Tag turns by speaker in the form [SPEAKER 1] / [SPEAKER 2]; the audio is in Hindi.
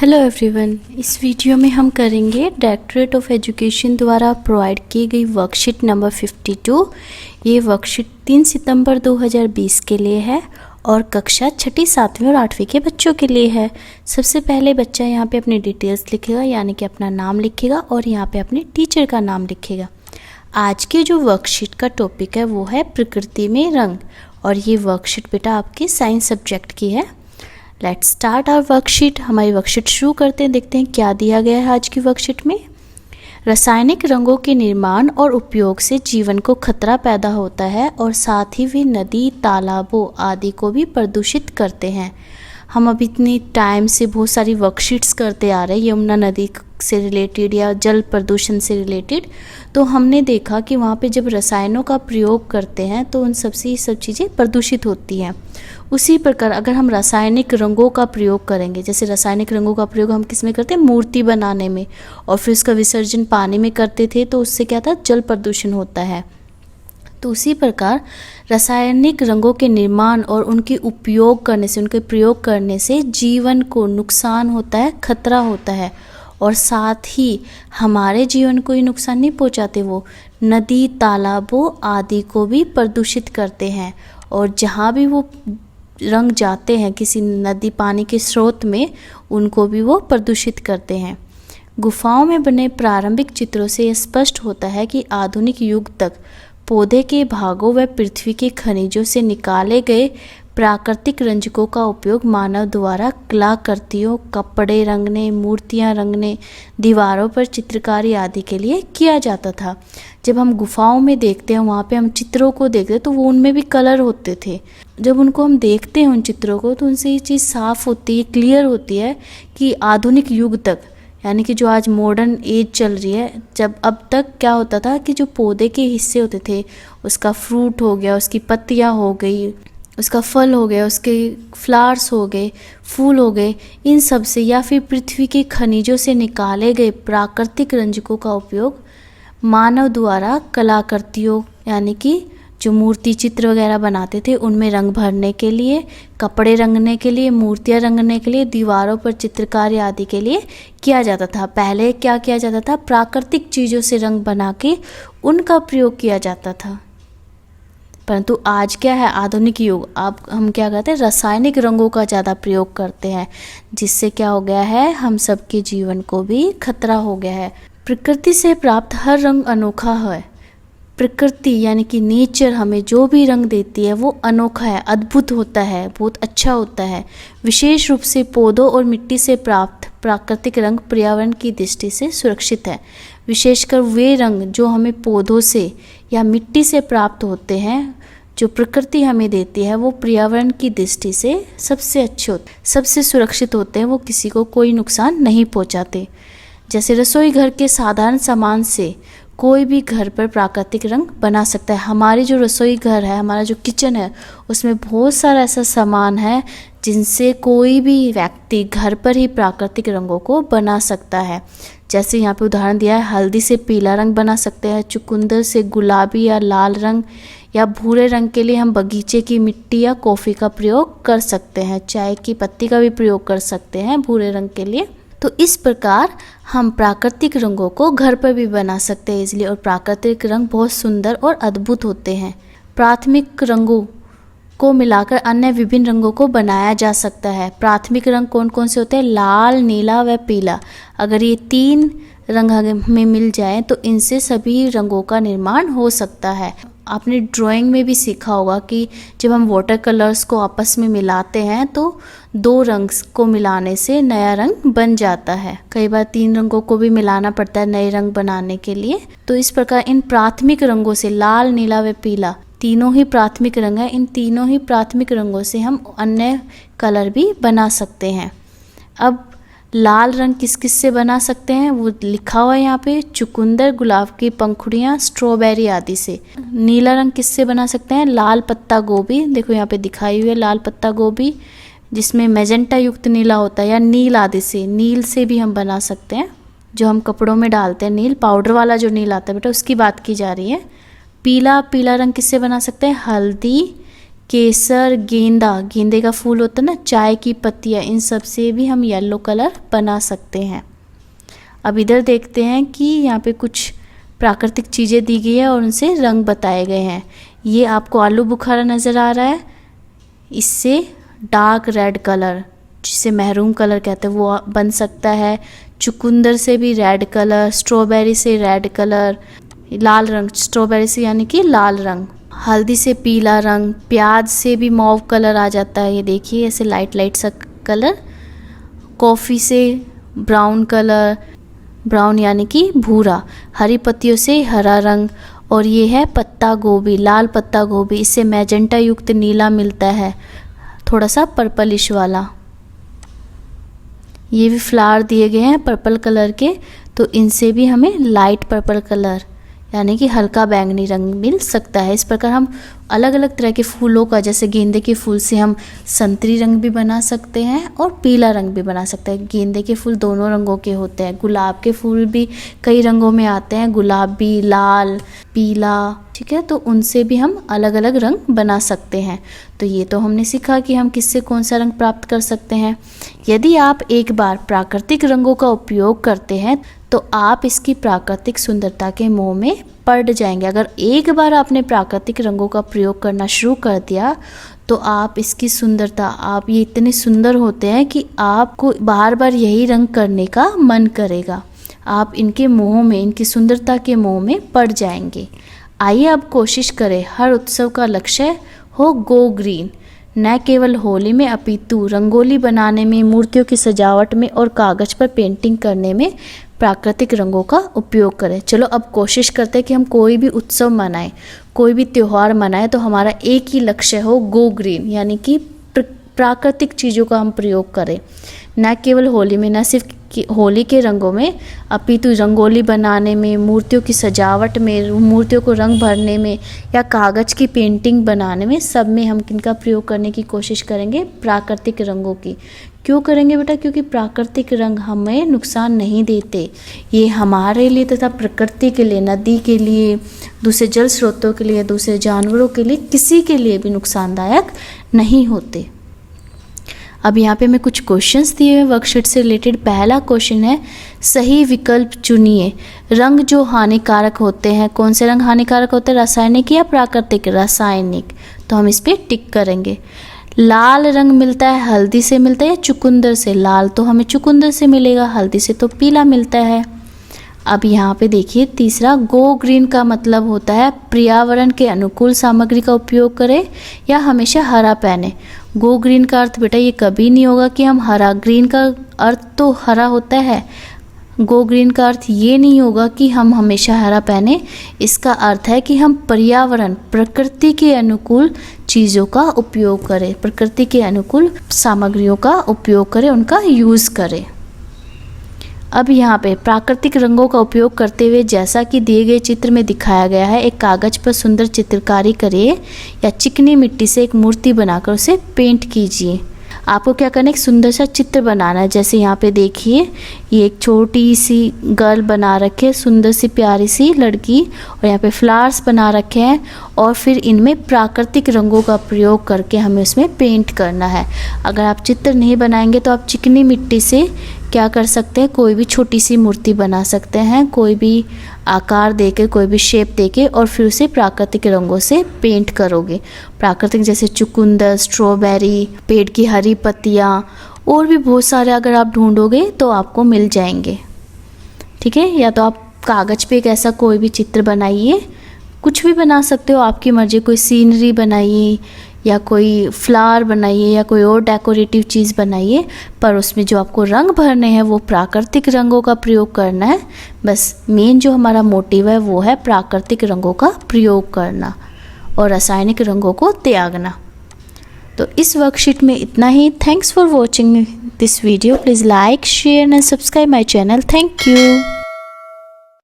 [SPEAKER 1] हेलो एवरीवन, इस वीडियो में हम करेंगे डायरेक्टरेट ऑफ एजुकेशन द्वारा प्रोवाइड की गई वर्कशीट नंबर 52। ये वर्कशीट 3 सितंबर 2020 के लिए है और कक्षा छठी, सातवीं और आठवीं के बच्चों के लिए है। सबसे पहले बच्चा यहाँ पे अपनी डिटेल्स लिखेगा, यानी कि अपना नाम लिखेगा और यहाँ पे अपने टीचर का नाम लिखेगा। आज की जो वर्कशीट का टॉपिक है वो है प्रकृति में रंग, और ये वर्कशीट बेटा आपकी साइंस सब्जेक्ट की है। Let's start our worksheet. हमारी वर्कशीट शुरू करते हैं, देखते हैं क्या दिया गया है आज की वर्कशीट में। रासायनिक रंगों के निर्माण और उपयोग से जीवन को खतरा पैदा होता है और साथ ही वे नदी, तालाबों आदि को भी प्रदूषित करते हैं। हम अभी इतनी टाइम से बहुत सारी वर्कशीट्स करते आ रहे हैं यमुना नदी से रिलेटेड या जल प्रदूषण से रिलेटेड। तो हमने देखा कि वहाँ पे जब रसायनों का प्रयोग करते हैं तो उन सबसे ये सब चीज़ें प्रदूषित होती हैं। उसी प्रकार अगर हम रासायनिक रंगों का प्रयोग करेंगे, जैसे रासायनिक रंगों का प्रयोग हम किस में करते हैं, मूर्ति बनाने में, और फिर उसका विसर्जन पानी में करते थे, तो उससे क्या था, जल प्रदूषण होता है। तो उसी प्रकार रासायनिक रंगों के निर्माण और उनके उपयोग करने से, उनके प्रयोग करने से जीवन को नुकसान होता है, खतरा होता है, और साथ ही हमारे जीवन को ही नुकसान नहीं पहुंचाते, वो नदी, तालाबों आदि को भी प्रदूषित करते हैं। और जहाँ भी वो रंग जाते हैं किसी नदी, पानी के स्रोत में, उनको भी वो प्रदूषित करते हैं। गुफाओं में बने प्रारंभिक चित्रों से यह स्पष्ट होता है कि आधुनिक युग तक पौधे के भागों व पृथ्वी के खनिजों से निकाले गए प्राकृतिक रंजकों का उपयोग मानव द्वारा कलाकृतियों, कपड़े रंगने, मूर्तियां रंगने, दीवारों पर चित्रकारी आदि के लिए किया जाता था। जब हम गुफाओं में देखते हैं, वहाँ पे हम चित्रों को देखते हैं तो वो उनमें भी कलर होते थे। जब उनको हम देखते हैं उन चित्रों को, तो उनसे ये चीज़ साफ होती है, क्लियर होती है कि आधुनिक युग तक, यानी कि जो आज मॉडर्न एज चल रही है, जब अब तक क्या होता था कि जो पौधे के हिस्से होते थे, उसका फ्रूट हो गया, उसकी पत्तियां हो गई, उसका फल हो गया, उसके फ्लावर्स हो गए, फूल हो गए, इन सब से या फिर पृथ्वी के खनिजों से निकाले गए प्राकृतिक रंजकों का उपयोग मानव द्वारा कलाकृतियों, यानी कि जो मूर्ति चित्र वगैरह बनाते थे उनमें रंग भरने के लिए, कपड़े रंगने के लिए, मूर्तियां रंगने के लिए, दीवारों पर चित्रकारी आदि के लिए किया जाता था। पहले क्या किया जाता था, प्राकृतिक चीज़ों से रंग बना के उनका प्रयोग किया जाता था। परंतु आज क्या है, आधुनिक युग, अब हम क्या करते हैं, रासायनिक रंगों का ज़्यादा प्रयोग करते हैं, जिससे क्या हो गया है, हम सबके जीवन को भी खतरा हो गया है। प्रकृति से प्राप्त हर रंग अनोखा है। प्रकृति यानी कि नेचर हमें जो भी रंग देती है वो अनोखा है, अद्भुत होता है, बहुत अच्छा होता है। विशेष रूप से पौधों और मिट्टी से प्राप्त प्राकृतिक रंग पर्यावरण की दृष्टि से सुरक्षित है। विशेषकर वे रंग जो हमें पौधों से या मिट्टी से प्राप्त होते हैं, जो प्रकृति हमें देती है, वो पर्यावरण की दृष्टि से सबसे अच्छे होते, सबसे सुरक्षित होते हैं, वो किसी को कोई नुकसान नहीं पहुंचाते। जैसे रसोई घर के साधारण सामान से कोई भी घर पर प्राकृतिक रंग बना सकता है। हमारी जो रसोई घर है, हमारा जो किचन है, उसमें बहुत सारा ऐसा सामान है जिनसे कोई भी व्यक्ति घर पर ही प्राकृतिक रंगों को बना सकता है। जैसे यहाँ पे उदाहरण दिया है, हल्दी से पीला रंग बना सकते हैं, चुकंदर से गुलाबी या लाल रंग, या भूरे रंग के लिए हम बगीचे की मिट्टी या कॉफ़ी का प्रयोग कर सकते हैं, चाय की पत्ती का भी प्रयोग कर सकते हैं भूरे रंग के लिए। तो इस प्रकार हम प्राकृतिक रंगों को घर पर भी बना सकते हैं इसलिए, और प्राकृतिक रंग बहुत सुंदर और अद्भुत होते हैं। प्राथमिक रंगों को मिलाकर अन्य विभिन्न रंगों को बनाया जा सकता है। प्राथमिक रंग कौन कौन से होते हैं, लाल, नीला व पीला। अगर ये तीन रंग हमें मिल जाए तो इनसे सभी रंगों का निर्माण हो सकता है। आपने ड्राइंग में भी सीखा होगा कि जब हम वाटर कलर्स को आपस में मिलाते हैं तो दो रंग को मिलाने से नया रंग बन जाता है। कई बार तीन रंगों को भी मिलाना पड़ता है नए रंग बनाने के लिए। तो इस प्रकार इन प्राथमिक रंगों से, लाल, नीला व पीला, तीनों ही प्राथमिक रंग है, इन तीनों ही प्राथमिक रंगों से हम अन्य कलर भी बना सकते हैं। अब लाल रंग किस किस से बना सकते हैं वो लिखा हुआ है यहाँ पे, चुकंदर, गुलाब की पंखुड़ियाँ, स्ट्रॉबेरी आदि से। नीला रंग किस से बना सकते हैं, लाल पत्ता गोभी, देखो यहाँ पे दिखाई हुई है लाल पत्ता गोभी, जिसमें मैजेंटा युक्त नीला होता है, या नील आदि से, नील से भी हम बना सकते हैं, जो हम कपड़ों में डालते हैं, नील पाउडर वाला जो नील आता है बेटा, उसकी बात की जा रही है। पीला रंग किससे बना सकते हैं, हल्दी केसर, गेंदा, गेंदे का फूल होता है ना, चाय की पत्तियाँ, इन सब से भी हम येलो कलर बना सकते हैं। अब इधर देखते हैं कि यहाँ पे कुछ प्राकृतिक चीज़ें दी गई है और उनसे रंग बताए गए हैं। ये आपको आलू बुखारा नज़र आ रहा है, इससे डार्क रेड कलर जिसे महरून कलर कहते हैं वो बन सकता है। चुकंदर से भी रेड कलर, स्ट्रॉबेरी से रेड कलर, लाल रंग, स्ट्रॉबेरी से यानी कि लाल रंग, हल्दी से पीला रंग, प्याज से भी मौव कलर आ जाता है, ये देखिए ऐसे लाइट लाइट सा कलर, कॉफ़ी से ब्राउन कलर, ब्राउन यानी कि भूरा, हरी पत्तियों से हरा रंग, और ये है पत्ता गोभी, लाल पत्ता गोभी, इससे मैजेंटा युक्त नीला मिलता है, थोड़ा सा पर्पलिश वाला। ये भी फ्लावर दिए गए हैं पर्पल कलर के, तो इनसे भी हमें लाइट पर्पल कलर यानी कि हल्का बैंगनी रंग मिल सकता है। इस प्रकार हम अलग अलग तरह के फूलों का, जैसे गेंदे के फूल से हम संतरी रंग भी बना सकते हैं और पीला रंग भी बना सकते हैं। गेंदे के फूल दोनों रंगों के होते हैं। गुलाब के फूल भी कई रंगों में आते हैं, गुलाबी, लाल, पीला, ठीक है, तो उनसे भी हम अलग अलग रंग बना सकते हैं। तो ये तो हमने सीखा कि हम किससे कौन सा रंग प्राप्त कर सकते हैं। यदि आप एक बार प्राकृतिक रंगों का उपयोग करते हैं तो आप इसकी प्राकृतिक सुंदरता के मोह में पड़ जाएंगे। अगर एक बार आपने प्राकृतिक रंगों का प्रयोग करना शुरू कर दिया तो आप इसकी सुंदरता, आप ये इतने सुंदर होते हैं कि आपको बार बार यही रंग करने का मन करेगा। आप इनके मोह में, इनकी सुंदरता के मोह में पड़ जाएंगे। आइए अब कोशिश करें हर उत्सव का लक्ष्य हो गो ग्रीन, न केवल होली में अपितु रंगोली बनाने में, मूर्तियों की सजावट में और कागज़ पर पेंटिंग करने में प्राकृतिक रंगों का उपयोग करें। चलो अब कोशिश करते हैं कि हम कोई भी उत्सव मनाएं, कोई भी त्यौहार मनाएं तो हमारा एक ही लक्ष्य हो गो ग्रीन, यानी कि प्राकृतिक चीज़ों का हम प्रयोग करें। न केवल होली में, न सिर्फ होली के रंगों में, अपितु रंगोली बनाने में, मूर्तियों की सजावट में, मूर्तियों को रंग भरने में या कागज़ की पेंटिंग बनाने में, सब में हम किनका प्रयोग करने की कोशिश करेंगे? प्राकृतिक रंगों की। क्यों करेंगे बेटा? क्योंकि प्राकृतिक रंग हमें नुकसान नहीं देते। ये हमारे लिए तथा प्रकृति के लिए, नदी के लिए, दूसरे जल स्रोतों के लिए, दूसरे जानवरों के लिए, किसी के लिए भी नुकसानदायक नहीं होते। अब यहाँ पे मैं कुछ क्वेश्चंस दिए हुए वर्कशीट से रिलेटेड। पहला क्वेश्चन है, सही विकल्प चुनिए। रंग जो हानिकारक होते हैं, कौन से रंग हानिकारक होते हैं? रासायनिक या प्राकृतिक? रासायनिक। तो हम इस पर टिक करेंगे। लाल रंग मिलता है हल्दी से मिलता है या चुकंदर से? लाल तो हमें चुकंदर से मिलेगा, हल्दी से तो पीला मिलता है। अब यहाँ पे देखिए तीसरा, गो ग्रीन का मतलब होता है पर्यावरण के अनुकूल सामग्री का उपयोग करें या हमेशा हरा पहने। गो ग्रीन का अर्थ बेटा ये कभी नहीं होगा कि हम हरा, ग्रीन का अर्थ तो हरा होता है, गो ग्रीन का अर्थ ये नहीं होगा कि हम हमेशा हरा पहने। इसका अर्थ है कि हम पर्यावरण, प्रकृति के अनुकूल चीज़ों का उपयोग करें, प्रकृति के अनुकूल सामग्रियों का उपयोग करें, उनका यूज़ करें। अब यहाँ पे प्राकृतिक रंगों का उपयोग करते हुए जैसा कि दिए गए चित्र में दिखाया गया है, एक कागज़ पर सुंदर चित्रकारी करिए या चिकनी मिट्टी से एक मूर्ति बनाकर उसे पेंट कीजिए। आपको क्या करना है? एक सुंदर सा चित्र बनाना है। जैसे यहाँ पे देखिए ये एक छोटी सी गर्ल बना रखे है, सुंदर सी प्यारी सी लड़की, और यहाँ पे फ्लावर्स बना रखे हैं और फिर इनमें प्राकृतिक रंगों का प्रयोग करके हमें उसमें पेंट करना है। अगर आप चित्र नहीं बनाएंगे तो आप चिकनी मिट्टी से क्या कर सकते हैं? कोई भी छोटी सी मूर्ति बना सकते हैं, कोई भी आकार देके, कोई भी शेप देके, और फिर उसे प्राकृतिक रंगों से पेंट करोगे। प्राकृतिक जैसे चुकंदर, स्ट्रॉबेरी, पेड़ की हरी पत्तियाँ और भी बहुत सारे अगर आप ढूंढोगे तो आपको मिल जाएंगे। ठीक है, या तो आप कागज़ पे एक ऐसा कोई भी चित्र बनाइए, कुछ भी बना सकते हो, आपकी मर्जी। कोई सीनरी बनाइए या कोई फ्लावर बनाइए या कोई और डेकोरेटिव चीज़ बनाइए, पर उसमें जो आपको रंग भरने हैं वो प्राकृतिक रंगों का प्रयोग करना है। बस मेन जो हमारा मोटिव है वो है प्राकृतिक रंगों का प्रयोग करना और रासायनिक रंगों को त्यागना। तो इस वर्कशीट में इतना ही। Thanks for watching this video. Please like, share and subscribe my channel. Thank you.